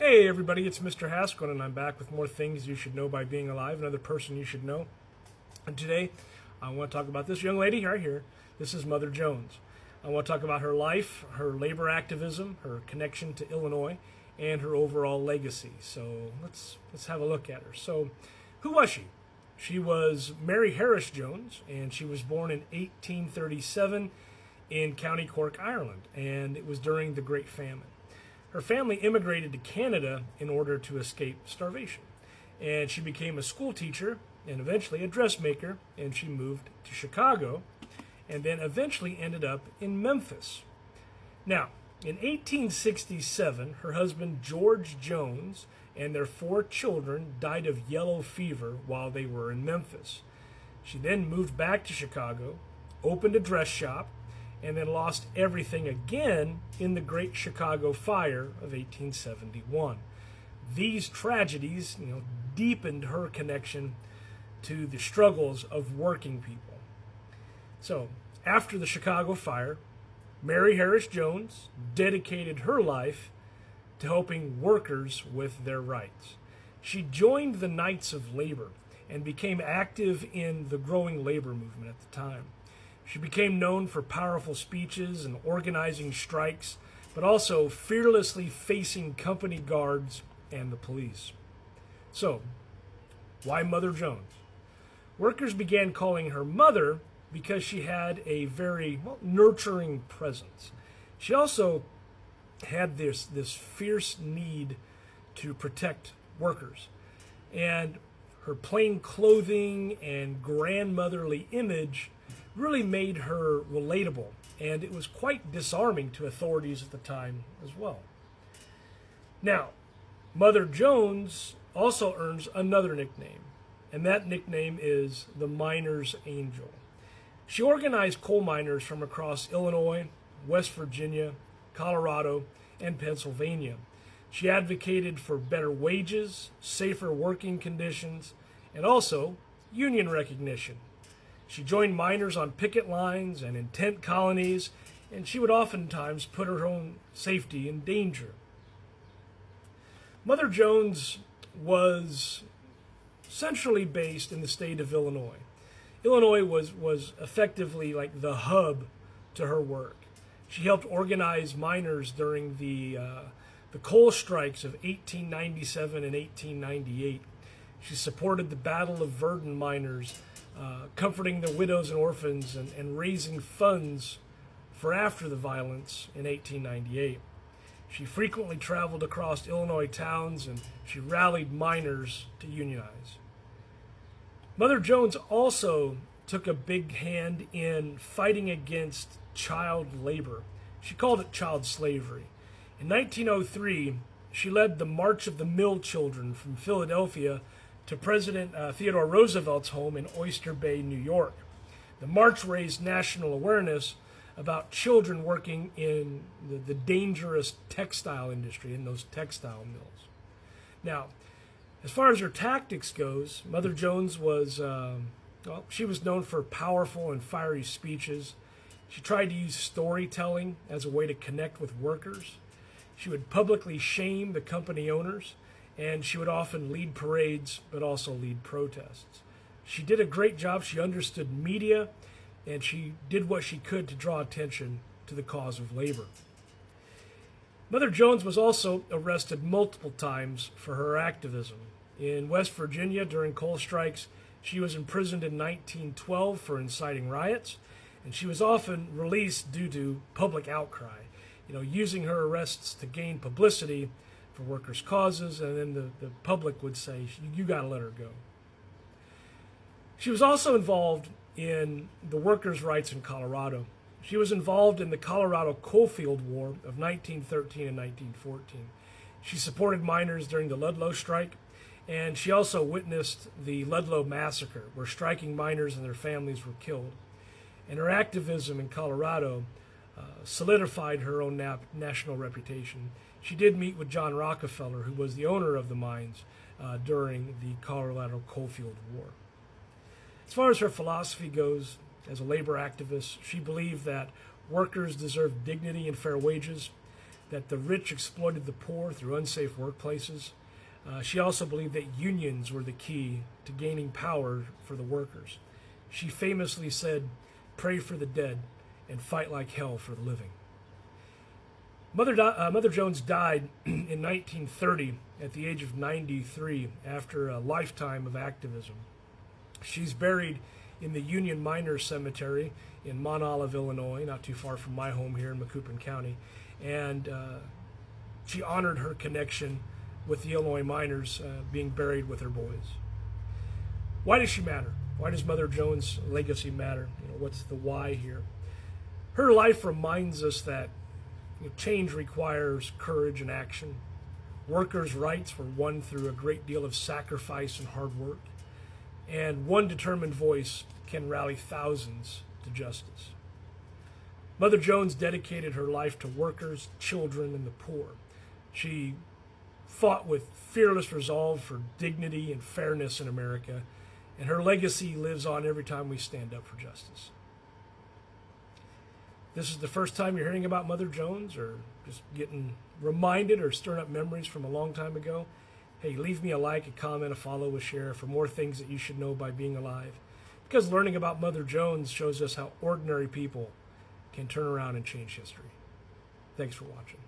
Hey everybody, it's Mr. Haskell, and I'm back with more things you should know by being alive, another person you should know. And today, I want to talk about this young lady right here. This is Mother Jones. I want to talk about her life, her labor activism, her connection to Illinois, and her overall legacy. So let's have a look at her. So, who was she? She was Mary Harris Jones, and she was born in 1837 in County Cork, Ireland, and it was during the Great Famine. Her family immigrated to Canada in order to escape starvation. And she became a school teacher and eventually a dressmaker, and she moved to Chicago and then eventually ended up in Memphis. Now, in 1867, her husband George Jones and their 4 children died of yellow fever while they were in Memphis. She then moved back to Chicago, opened a dress shop, and then lost everything again in the Great Chicago Fire of 1871. These tragedies, deepened her connection to the struggles of working people. So, after the Chicago Fire, Mary Harris Jones dedicated her life to helping workers with their rights. She joined the Knights of Labor and became active in the growing labor movement at the time. She became known for powerful speeches and organizing strikes, but also fearlessly facing company guards and the police. So, why Mother Jones? Workers began calling her Mother because she had a very nurturing presence. She also had this fierce need to protect workers. And her plain clothing and grandmotherly image really made her relatable, and it was quite disarming to authorities at the time as well. Now, Mother Jones also earns another nickname, and that nickname is the Miner's Angel. She organized coal miners from across Illinois, West Virginia, Colorado, and Pennsylvania. She advocated for better wages, safer working conditions, and also union recognition. She joined miners on picket lines and in tent colonies, and she would oftentimes put her own safety in danger. Mother Jones was centrally based in the state of Illinois. Illinois was effectively like the hub to her work. She helped organize miners during the coal strikes of 1897 and 1898. She supported the Battle of Verdun miners, comforting the widows and orphans and raising funds for after the violence in 1898. She frequently traveled across Illinois towns and she rallied miners to unionize. Mother Jones also took a big hand in fighting against child labor. She called it child slavery. In 1903, she led the March of the Mill Children from Philadelphia to President Theodore Roosevelt's home in Oyster Bay, New York. The march raised national awareness about children working in the dangerous textile industry, in those textile mills. Now, as far as her tactics goes, Mother Jones was, she was known for powerful and fiery speeches. She tried to use storytelling as a way to connect with workers. She would publicly shame the company owners, and she would often lead parades, but also lead protests. She did a great job. She understood media, and she did what she could to draw attention to the cause of labor. Mother Jones was also arrested multiple times for her activism. In West Virginia during coal strikes, she was imprisoned in 1912 for inciting riots, and she was often released due to public outcry, using her arrests to gain publicity for workers' causes, and then the public would say, you got to let her go. She was also involved in the workers' rights in Colorado. She was involved in the Colorado Coalfield War of 1913 and 1914. She supported miners during the Ludlow strike, and she also witnessed the Ludlow massacre, where striking miners and their families were killed. And her activism in Colorado solidified her own national reputation. She did meet with John Rockefeller, who was the owner of the mines during the Colorado Coalfield War. As far as her philosophy goes, as a labor activist, she believed that workers deserve dignity and fair wages, that the rich exploited the poor through unsafe workplaces. She also believed that unions were the key to gaining power for the workers. She famously said, "Pray for the dead and fight like hell for the living." Mother Jones died in 1930 at the age of 93 after a lifetime of activism. She's buried in the Union Miners Cemetery in Mont Olive, Illinois, not too far from my home here in Macoupin County. And she honored her connection with the Illinois miners, being buried with her boys. Why does she matter? Why does Mother Jones' legacy matter? What's the why here? Her life reminds us that change requires courage and action. Workers' rights were won through a great deal of sacrifice and hard work. And one determined voice can rally thousands to justice. Mother Jones dedicated her life to workers, children, and the poor. She fought with fearless resolve for dignity and fairness in America, and her legacy lives on every time we stand up for justice. This is the first time you're hearing about Mother Jones, or just getting reminded or stirring up memories from a long time ago. Hey, leave me a like, a comment, a follow, a share for more things that you should know by being alive. Because learning about Mother Jones shows us how ordinary people can turn around and change history. Thanks for watching.